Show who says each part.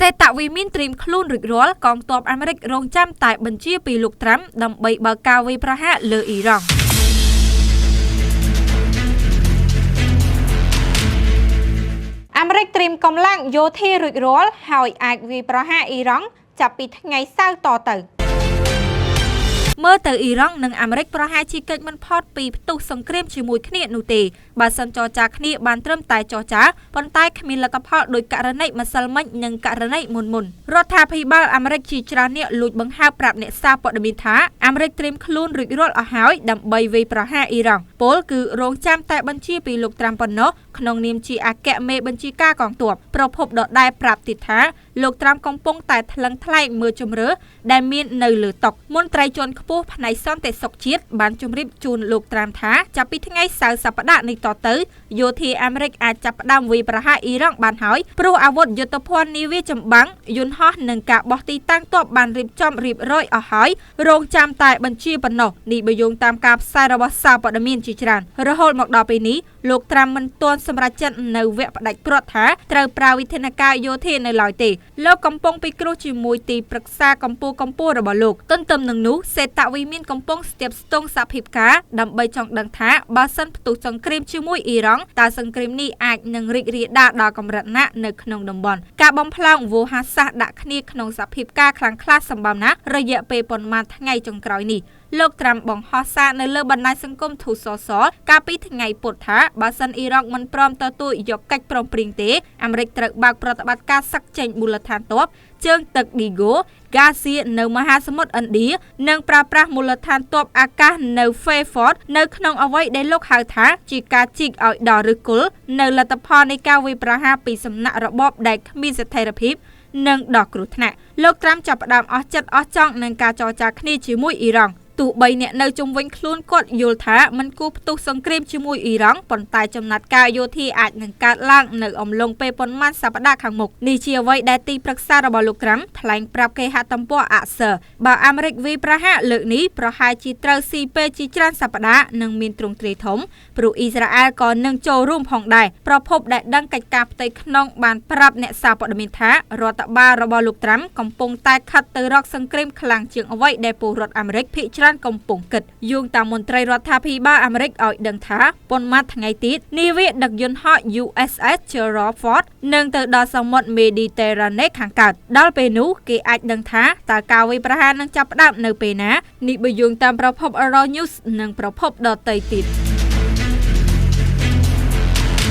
Speaker 1: សេតវិមានត្រៀមខ្លួនរួចរាល់កងទ័ពអាមេរិករងចាំតែបញ្ជាពីលោកត្រាំដើម្បីបើកការវាយប្រហារលើអ៊ីរ៉ង់អាមេរិកត្រៀមកម្លាំងយោធារួចរាល់ហើយអាចវាយប្រហារអ៊ីរ៉ង់ចាប់ពីថ្ងៃសៅរ៍តទៅមើលទៅអ៊ីរ៉ង់និងអាមេរិកប្រហែលជាកិច្ចមិនផុតពីផ្ទុះសង្គ្រាមជាមួយគ្នានោះទេបើសិនចរចាគ្នាបានត្រឹមតែចរចាប៉ុន្តែគ្មានលទ្ធផលដោយករណីម្សិលមិញនិងករណីមុនរដ្ឋាភិបាលអាមេរិកជាច្រើនអ្នកលួចបង្ហើបប្រាប់អ្នកសារព័ត៌មានថាអាមេរិកត្រៀមខ្លួនរួចរាល់អស់ហើយដើម្បីវាយប្រហារអ៊ីរ៉ង់ពលគឺរងចាំតែបញ្ជាពីលោកត្រាំប៉ុណ្ណោះក្នុងនាមជាអគ្គមេបញ្ជាការកងទ័ពប្រភពដដែលប្រាប់ទៀតថាលោកត្រាំកំពុងតែថ្លឹងថ្លែងមើលជំរឿដែលមាននៅលើតុមន្ត្រីជាន់ខ្ពស់ផ្នែកសន្តិសុខជាតិបានជម្រាបជូនលោកត្រាំថាចាប់ពីថ្ងៃសៅរ៍សប្តាហ៍នេះតទៅយោធាអាមេរិកអាចចាប់ផ្ដើមវាយប្រហារអ៊ីរ៉ង់បានហើយព្រោះអាវុធយុទ្ធភ័ណ្ឌនាវាចម្បាំងយន្តហោះនិងការបោះទីតាំងទ័ពបានរៀបចំរៀបរយអស់ហើយរងចាំតែបញ្ជាប៉ុណ្ណោះនេះបើយោងតាមការផ្សាយរបស់សារព័ត៌មានជាច្រើនរហូតមកដល់ពេលនេះលោកត្រាំមិនទាន់សម្រេចចិត្តនៅវគ្គផ្ដាច់ព្រាត់ថាត្រូវប្រើវិធានការយោធានៅឡើយទេលោកកំពុងពិគ្រោះជាមួយទីប្រឹក្សាកម្ពុជារបស់លោកទន្ទឹមនឹងនោះសេតវិមានកំពុងស្ទាបស្ទង់សហភាពការដើម្បីចង់ដឹងថាបើសិនផ្ទុះសង្គ្រាមជាមួយអ៊ីរ៉ង់តើសង្គ្រាមនេះអាចនឹងរីករាលដាលដល់កម្រិតណានៅក្នុងតំបន់ការបំផ្លាញវោហារសាស្ត្រដាក់គ្នាក្នុងសហភាពការខ្លាំងក្លាសម្បំណារយៈពេលប៉ុន្មានថ្ងៃចុងក្រោយនេះលោកត្រាំបង្ហោះសារនៅលើបណ្ដាញសង្គមធូសសកាលពីថ្ងៃពុធថាបើសិនអ៊ីរ៉ង់មិនព្រមទទួលយកកិច្ចព្រមព្រៀងទេអាមេរិកត្រូវបើកប្រតិបត្តិការសឹកចេញមូលដ្ឋានទ័ពជើងទឹកឌីហ្គោហ្គាសៀនៅមហាសមុទ្រឥណ្ឌានិងប្រើប្រាស់មូលដ្ឋានទ័ពអាកាសនៅ Fairford នៅក្នុងអ្វីដែលលោកហៅថាជាការជីកឲ្យដល់ឫសគល់នៅលទ្ធផលនៃការវាយប្រហារពីសំណាក់របបដែលគ្មានស្ថិរភាពនិងដល់គ្រោះថ្នាក់លោកត្រាំចាប់ផ្ដើមអស់ចិត្តអស់ចង់នឹងការចរចាគ្នាជាមួយអ៊ីរ៉ង់ទោះបីអ្នកនៅជុំវិញខ្លួនគាត់យល់ថាមិនគួរផ្ទុះសង្គ្រាមជាមួយអ៊ីរ៉ង់ប៉ុន្តែចំណាត់ការយោធាអាចនឹងកើតឡើងនៅអំឡុងពេលប៉ុន្មានសប្តាហ៍ខាងមុខនេះជាអ្វីដែលទីប្រឹក្សារបស់លោកត្រាំថ្លែងប្រាប់គេហទំព័រអាក់សឺបើអាមេរិកវាយប្រហារលើកនេះប្រហែលជាត្រូវស៊ីពេលជាច្រើនសប្តាហ៍និងមានទ្រង់ទ្រាយធំព្រោះអ៊ីស្រាអែលក៏នឹងចូលរួមផងដែរប្រភពដែលដឹងកិច្ចការផ្ទៃក្នុងបានប្រាប់អ្នកសារព័ត៌មានថារដ្ឋបាលរបស់លោកត្រាំកំពុងតែខិតទៅរកសង្គ្រាមខ្លាំងជាងអ្វីដែលពលរដ្ឋអាមេរិកភាគច្រើនកំពុងគិតយោងតាមមន្ត្រីរដ្ឋាភិបាលអាមេរិកឲ្យដឹងថាប៉ុន្មានថ្ងៃទៀតនាវាដឹកយន្តហោះ USS Gerald Ford នឹងទៅដល់សមុទ្រ Mediterranean ខាងកើតដល់ពេលនោះគេអាចដឹងថាតើការវាយប្រហារនឹងចាប់ផ្ដើមនៅពេលណានេះបើយោងតាមប្រភព Euronews និងប្រភពដទៃទៀត